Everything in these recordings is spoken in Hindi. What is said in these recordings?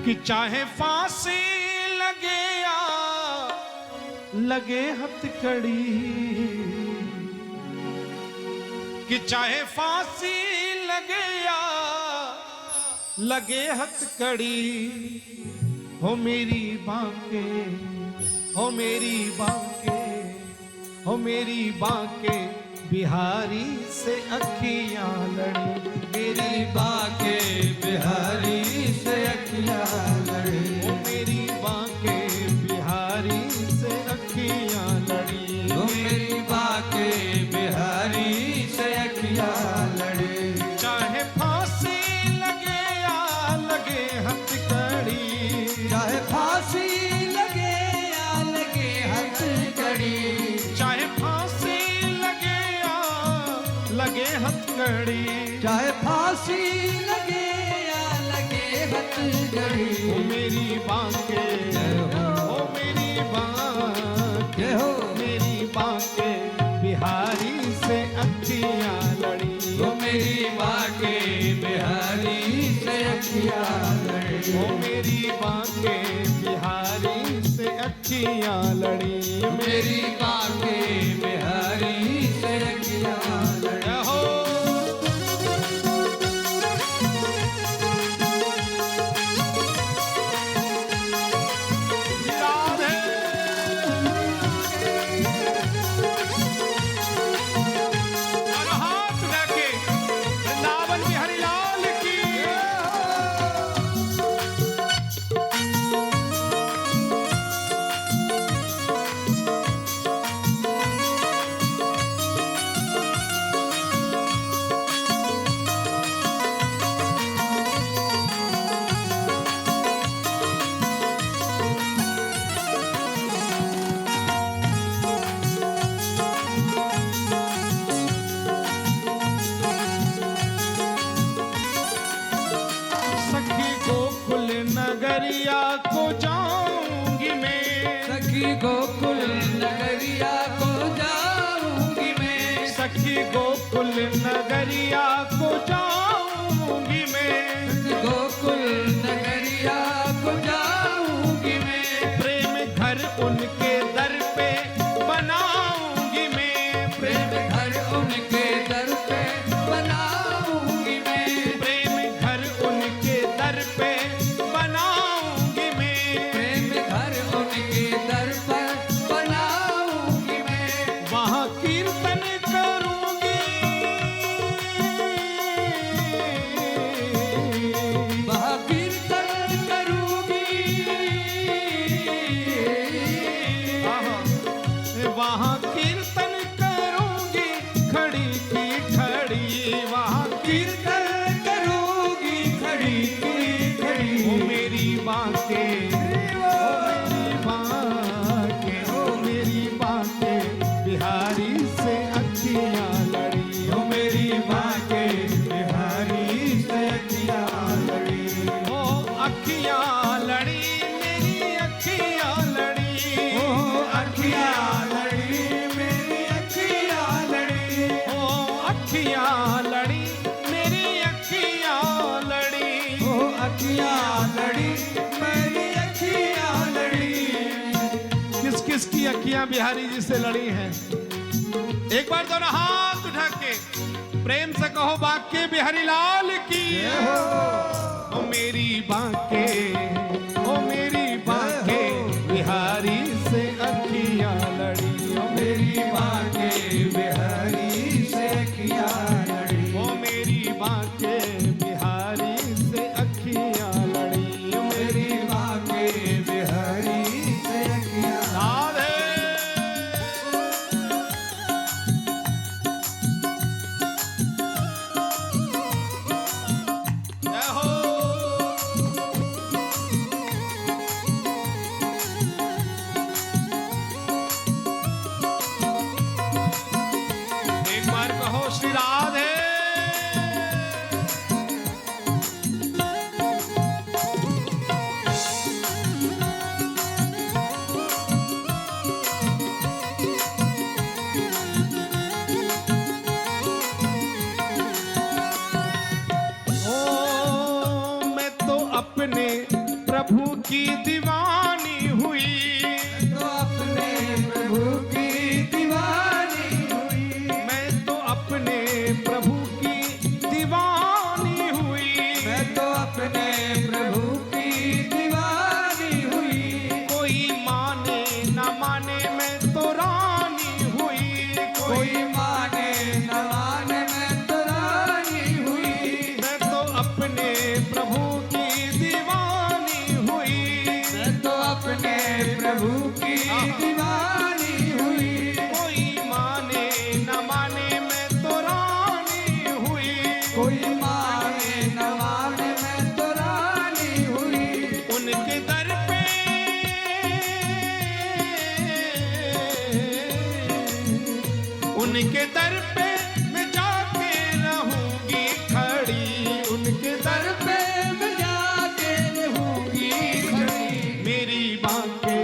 कि चाहे फांसी लगे या लगे हथकड़ी, कि चाहे फांसी लगे या लगे हथकड़ी, हो मेरी बांके, हो मेरी बांके, हो मेरी बांके बिहारी से अखियां लड़ी, मेरी बांके बिहारी से अखियां लड़ी, ओ मेरी बांके बिहारी से अखियां लड़ी, ओ मेरी बांके बिहारी से अखियां लड़ी। चाहे फांसी लगे या लगे हथकड़ी, चाहे फांसी लगे या लगे हथकड़ी, चाहे फांसी लगे या लगे हथकड़ी, चाहे फांसी लगे या लगे हथकड़ी, ओ मेरी बांके, ओ मेरी बांके, हो मेरी बांके बिहारी से अखियां लड़ी, ओ मेरी बांके बिहारी से अखियां लड़ी, ओ मेरी बांके बिहारी से अखियां लड़ी, मेरी बांके बिहारी से अखियां लड़ी। हो राधे और हाथ रखे वृंदावन बिहारी लाल की। सखी गोकुल नगरिया को जाऊंगी मैं, सखी गोकुल नगरिया को जाऊंगी मैं, सखी गोकुल नगरिया को जाऊंगी मैं, गोकुल नगरिया को जाऊंगी मैं, प्रेम घर उनके दर पे बनाऊंगी मैं, प्रेम घर उनके दर पे बनाऊंगी मैं, प्रेम घर उनके दर पे बनाऊंगी मैं, प्रेम घर उनके दर पर बनाऊंगी मैं, वहाँ कीर्तन करूंगी, वहाँ कीर्तन करूंगी, वहाँ कीर्तन करूंगी खड़ी की खड़ी, वहाँ कीर्तन करूंगी खड़ी की खड़ी, ओ मेरी बांके, ओ मेरी बांके, ओ मेरी बांके बिहारी से अखियां लड़ी, ओ मेरी बांके बिहारी से अखियां लड़ी, ओ अखियां लड़ी, मेरी अखियां लड़ी, ओ अखियां लड़ी, मेरी अखियां लड़ी, ओ अखियां लड़ी, मेरी अखियां लड़ी, ओ अखियां लड़ी, मेरी अखियां लड़ी। किस किस की अखियां बिहारी जी से लड़ी हैं? एक बार दोनों हाथ उठा के प्रेम से कहो बांके बिहारी लाल की। ओ मेरी बांके, ओ मेरी बांके बिहारी से अखियां लड़ी, ओ मेरी बांके बिहारी से अखियां लड़ी, ओ मेरी बांके बिहारी से अखियां लड़ी, ओ मेरी बांके बिहारी से अखियां। राधे जय हो। की दीवानी हुई, तो अपने प्रभु की दीवानी हुई, मैं तो अपने प्रभु की दीवानी हुई, मैं तो अपने प्रभु की दीवानी हुई, कोई माने न माने मैं तो रानी हुई, कोई माने न माने मैं तो रानी हुई, मैं तो अपने प्रभु की दीवानी हुई, मैं तो अपने प्रभु की दीवानी हुई, कोई माने न माने मैं तो रानी हुई, कोई माने न माने मैं तो रानी हुई, उनके दर पे उनके दर पे मैं जाके रहूंगी खड़ी, उनके दर दर पे मैं जाके रहूंगी खड़ी, मेरी बांके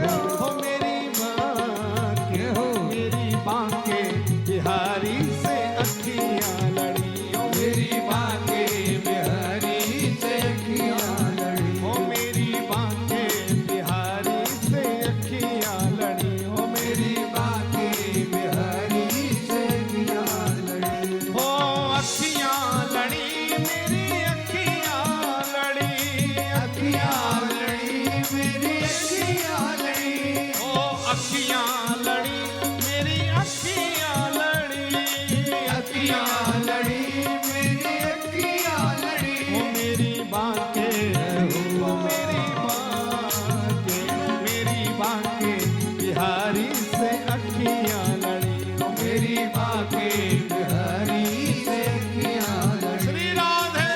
हो मेरी बांके हो मेरी बांके बिहारी से अखियां लड़ी, ओ मेरी बांके बिहारी से अखियां लड़ी, ओ मेरी बांके बिहारी से अखियां लड़ी, ओ मेरी बांके बिहारी से अखियां लड़ी, ओ अखियां लड़ी मेरी अखियां लड़ी, अखियां लड़ी मेरी अखियां लड़ी, ओ अखियां लड़ी मेरी अखियां लड़ी, अखियां लड़ी मेरी अखियां लड़ी, ओ मेरी बांके ओ मेरी बांके बिहारी से अखियां लड़ी, ओ मेरी बांके बिहारी से अखियां लड़ी। श्री राधे।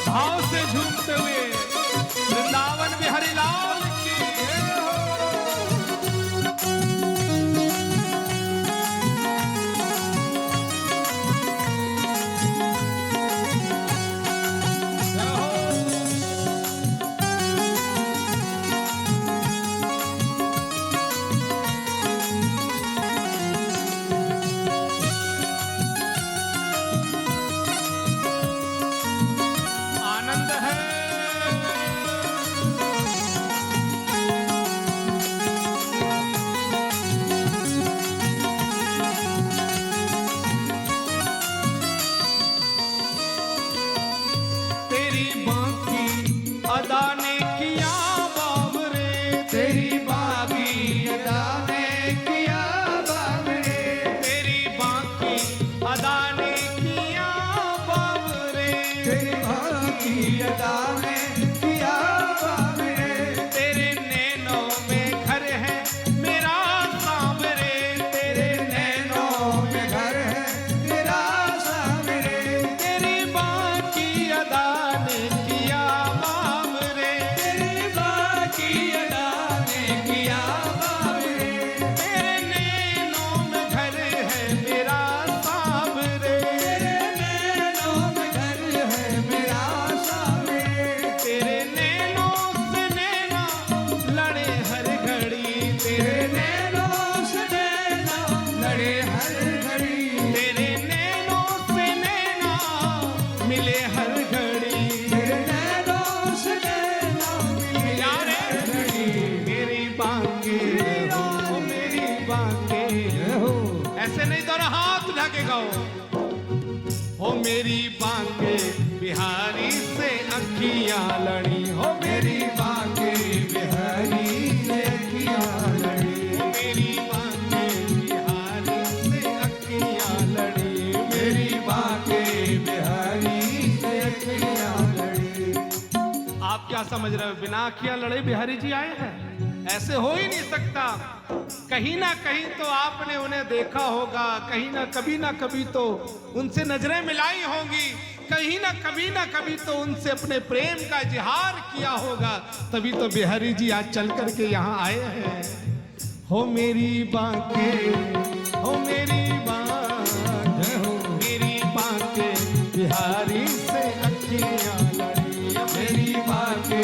भाव से झूमते हुए वृंदावन बिहारी लाल की जय हो। आनंद है तेरी बाकी अदा ने किया बाबरे, तेरी बाकी अदा ने किया बाबरे, तेरी बाकी अदा ने किया बाबरे, तेरी बाकी अदा ने किया बाबरे, तेरे नैनों में घर है मेरा सांवरे, तेरे नैनों में घर है तेरा सामरे, तेरी बाकी अदा ने किया बाबरे, तेरी बाकी अदा ने किया बाबरे, तेरे नैनों में घर है मेरा सांवरे, तेरे नैनों में घर है मेरा सामरे, तेरे नैनों से नैना लड़े हर घड़ी, तेरे तेरे नैनों से नैना लड़े हर घड़ी, तेरे नैनों से नैना मिले हर घड़ी, तेरे नैनों से नैना मिले यार हर घड़ी। मेरी बांके ओ मेरी बांके, हो ऐसे नहीं तो हाथ उठा के गाओ, हो मेरी बांके बिहारी से अखियां लड़ी, हो मेरी बांके बिहारी से अखियां लड़ी, हो मेरी बांके बिहारी से अखियां लड़ी, मेरी बांके बिहारी से अखियां लड़ी। आप क्या समझ रहे हो बिना अखियां लड़े बिहारी जी आए हैं? ऐसे हो ही नहीं सकता। कहीं ना कहीं तो आपने उन्हें देखा होगा, कहीं ना कभी तो उनसे नजरें मिलाई होंगी, कहीं ना कभी तो उनसे अपने प्रेम का इजहार किया होगा, तभी तो बिहारी जी आज चल करके यहाँ आए हैं। हो मेरी बांके, हो मेरी बांके, हो मेरी बांके बिहारी से अखियां लड़ी, मेरी बांके